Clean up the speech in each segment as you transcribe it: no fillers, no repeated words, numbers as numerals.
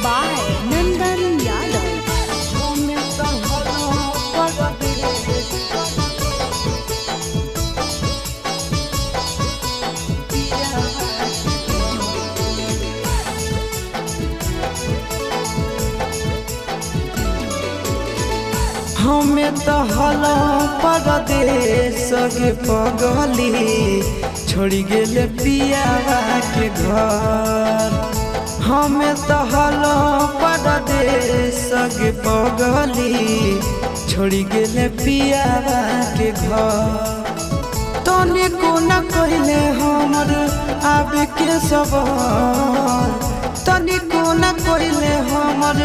by Nandan Yadav. हमें तो हलो परदेश के पगली छोड़ी गेले पियावा के घर। हमें तो हलो परदेश के पगली छोड़ी गेले पियावा के घर। तनी को न कहले हमर आवे के सवाल, तनी को न कहले हमर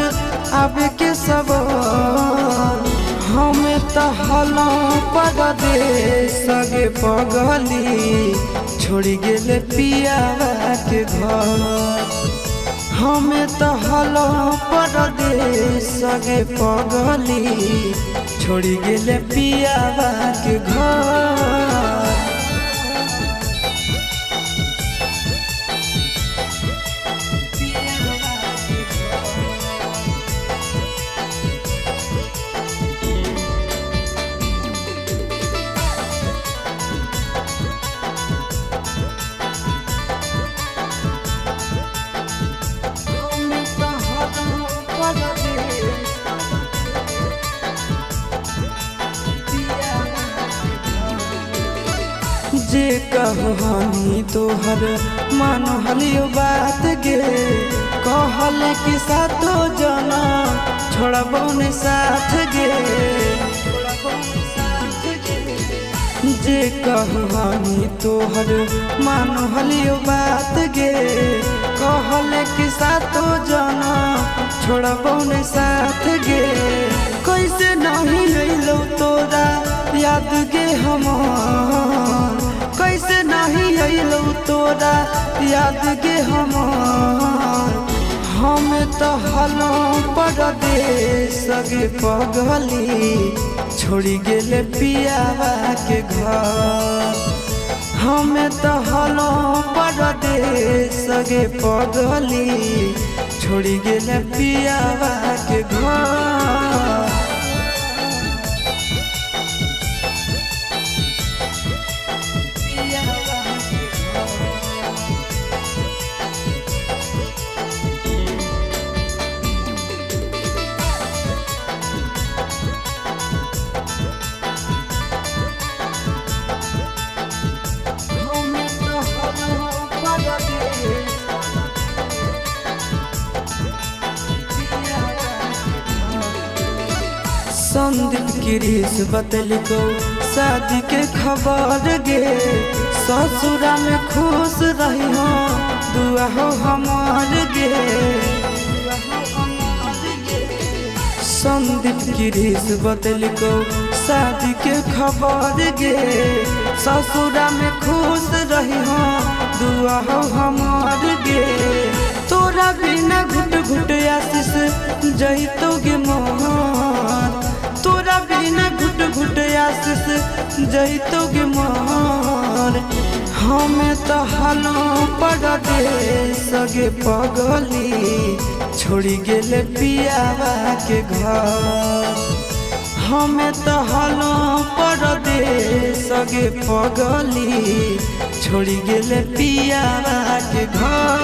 आवे के सवाल। हमें तो हलो परदेश के पगली छोड़ी गेले पियावा के घर। हमें तो हलो परदेश के पगली छोड़ी गेले पियावा के घर। जे कहनी तोहर मान हलियो बात गे, कहल कि सातो जना छोड़बो ने साथ गे। जे कहनी तोहर मान हलियो बात गे, कहल कि सातो जना छोड़बो ने साथ गे। कैसे नहीं अइलो तोरा याद गे हमार, कैसे नहीं अइलो तोरा याद गे हमार। हमें तो हलो परदेश के पगली छोड़ी गेले पियावा के घर। हमें तो हलो परदेश के पगली छोड़ी गेले पियावा के घर। संदीप गिरीश बतलिको शादी के खबर गे, ससुरा में खुश रही हो दुआ हो हमार गे। संदीप गिरीश बतलिको शादी के खबर गे, ससुरा में खुश रही हो दुआ हो हमार गे। तोरा बिना घुट घुट आशीष जइतो गे मोहन, तोरा बिना घुट घुट आशीष जइतो गे मोहन। हमें तो हलो परदेश के पगली छोड़ी गेले पियावा के घर। हमें तो हलो परदेश के पगली छोड़ी गेले पियावा के घर।